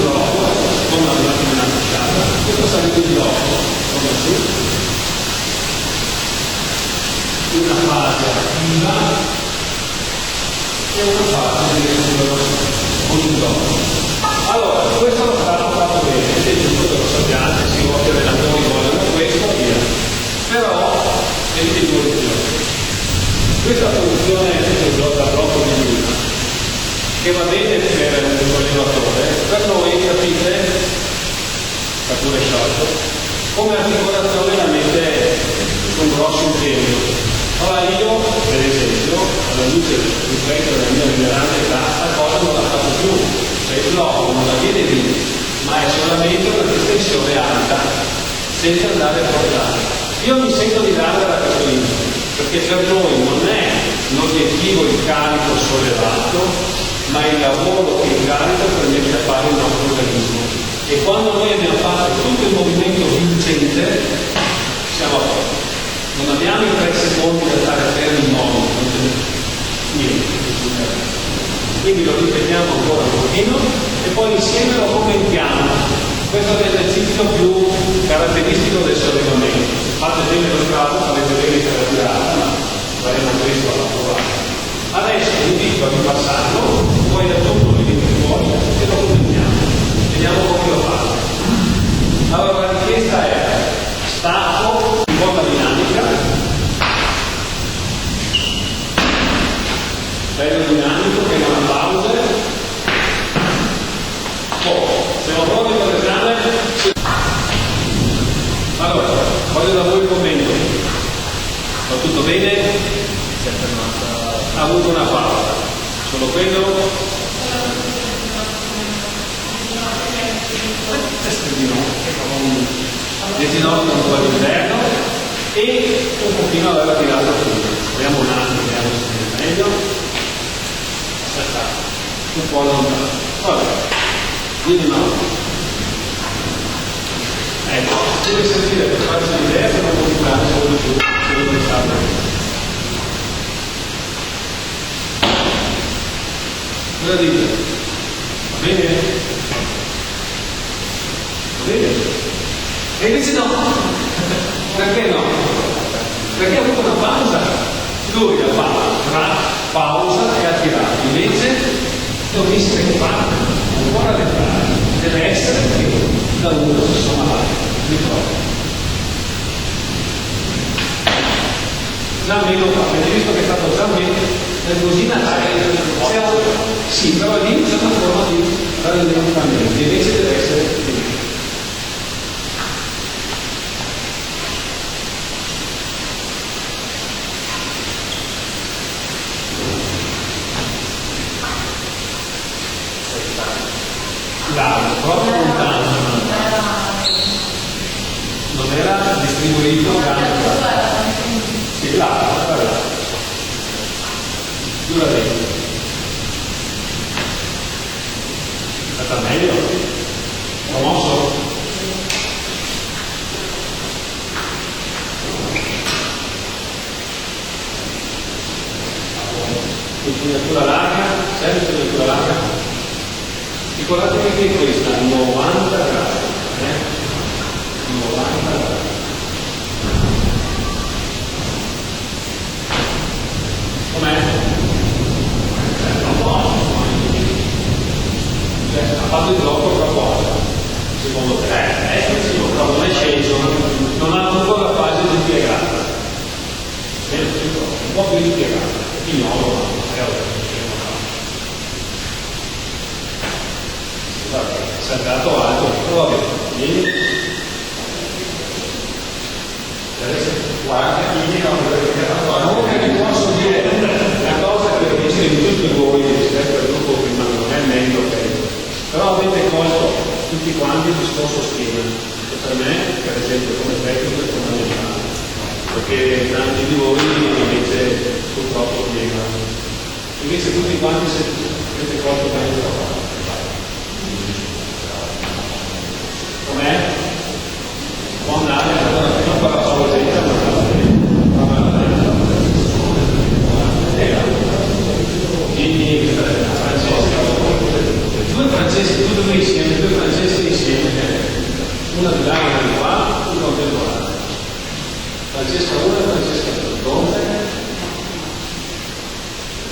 blocco, seconda una prima lasciata, questo sarebbe il blocco, come su, una fase attiva e una fase di recupero con il blocco. Allora, questo lo stato fatto bene, è giusto che lo sappiate, se i vostri allenatori vogliono questo, via. Però, vedete due opzioni. Questa soluzione è da blocco di luna, che va bene per un allenatore, per noi, capite, sta pure sciolto, come articolazione la mette con grosso impegno. Allora io, per esempio, alla luce rispetto alla mia migliorante età, questa cosa non la faccio più. Il blocco non la viene lì, ma è solamente una distensione alta, senza andare a portare. Io mi sento di dare da questo inizio, perché per noi non è l'obiettivo il carico sollevato, ma il lavoro che il carico permette a fare il nostro organismo. E quando noi abbiamo fatto tutto il movimento vincente, siamo a posto. Non abbiamo i 3 secondi da stare fermi in modo, niente. Quindi lo ripetiamo ancora un pochino e poi insieme lo commentiamo. Questo è l'esercizio più caratteristico del sollevamento. Fate bene lo strato, farete bene per la tirata, ma faremo questo alla provata. Adesso vi invito a ripassarlo, poi da tutto lo vedete fuori e lo commentiamo. Vediamo come lo fate. Allora la richiesta è stacco, un po' la dinamica, bello dinamico che non ha pause. Siamo pronti per l'esame? Allora, voglio da voi il commento. Va tutto bene? Ha avuto una pausa. Solo quello? Di ginocchio un po' all'interno e un pochino aveva tirato fuori. Proviamo un attimo, vediamo se è meglio. Un po' lontano. Vabbè, di nuovo. Ecco, deve sentire per farci l'idea che non può tirare solo giù, se lo pensate. Cosa dite? Va bene? Va bene? E invece no. Perché no? Perché ha avuto una pausa. Lui ha fatto tra pausa e ha tirato. Invece dovesse fare ancora dettagli. Deve essere che da uno si sono avanti. Già meno fa, avete visto che è stato già meno nel cosina sì, però lì c'è una forma di rallentamento, invece deve essere finito. largo, troppo lontano, non era distribuito tanto. Sì, largo, guarda. Più la vedi. È stata meglio? L'ho mosso? Impugnatura larga, sempre impugnatura larga. Ricordatevi che questa è 90 gradi, 90 gradi. Com'è? Non posso, cioè, ha fatto il blocco troppo alto, secondo te? Sì, però non è sceso, non ha avuto la fase di piegata. Un po' più di piegata, pignolo, ma è saltato alto, però vabbè, vieni. Guarda, comunque vi posso dire una cosa che dice di tutti voi rispetto al gruppo prima, non è meglio peggio, però avete colto tutti quanti il discorso schema, che per me, per esempio, come tecnico è fondamentale, perché tanti di voi invece purtroppo piegano, invece tutti quanti avete colto bene la cosa. Com'è? Può andare, non fa la sua gente, ma fa bene. Vieni, Francesca. Due Franceschi, tutti due insieme, due Franceschi insieme. Una di là, una di qua, una contemporanea. Francesca 1 e Francesca 2.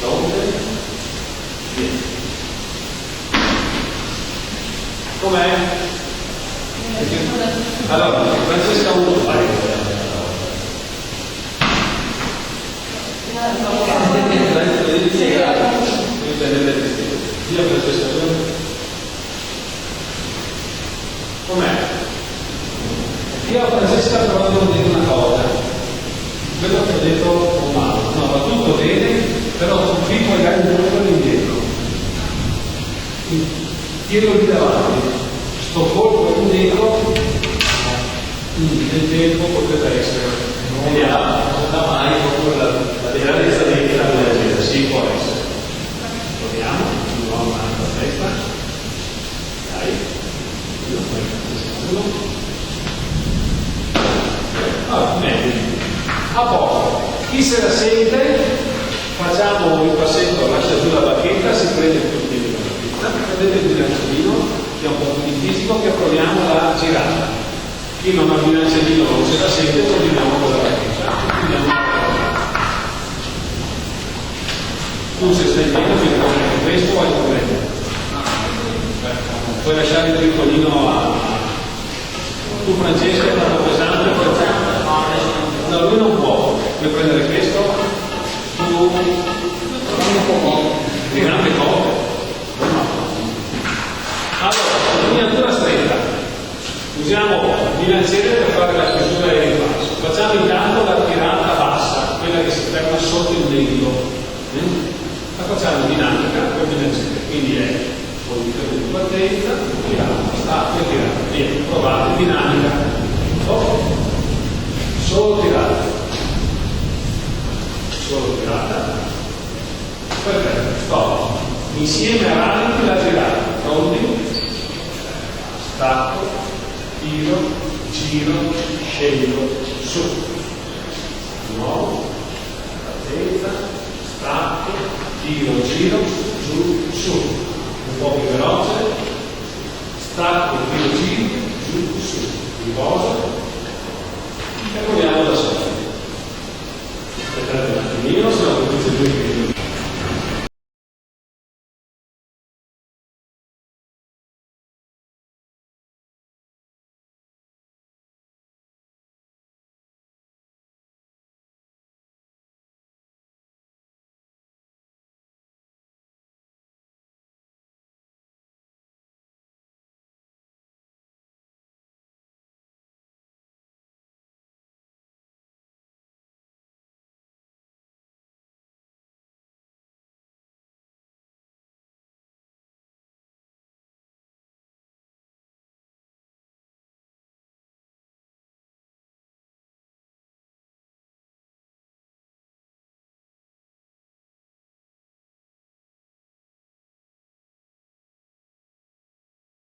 Donde? Vieni. Com'è? Allora, Francesca 1 fai. Via Francesca 2. Com'è? Io a Francesca però devo dire una cosa. Quello che ho detto male. No, va tutto bene, però qui puoi dare un po' indietro. Tiro lì davanti. Sto colpo indietro nel tempo potrebbe essere non da mai proprio la delicatezza dentro della gente, sì, può essere. Proviamo, andiamo un'altra testa, dai, meglio, a posto. Chi se la sente, facciamo un passetto, lascia giù la bacchetta, si prende tutti la bacchetta, prendete il bilancino, che è un po' più fisico, che proviamo la girata. Chi non ha il bilancino non se la sente, continuiamo con la bacchetta. Tu se stai bene, mi ricordi questo o hai problemi? Puoi lasciare il piccolino a... Tu Francesca è troppo pesante, no, lui non può. Puoi prendere questo? Tu... un po' di grande copia. Allora, miniatura stretta. Usiamo il bilanciere per fare la chiusura e il ripasso. Facciamo intanto la tirata bassa, quella che si ferma sotto il mento. La facciamo dinamica per bilanciere, quindi è un po' di partenza, tirata, stacco e tirata. Via, provate, dinamica. Solo tirata. Solo tirata. Perfetto, stop. Insieme avanti la tirata. Pronti? Stacco, tiro, giro, scendo, su. Di nuovo, partenza, stacco, tiro, giro, giù, su. Un po' più veloce, stacco, tiro, giro, giù, su. Riposo,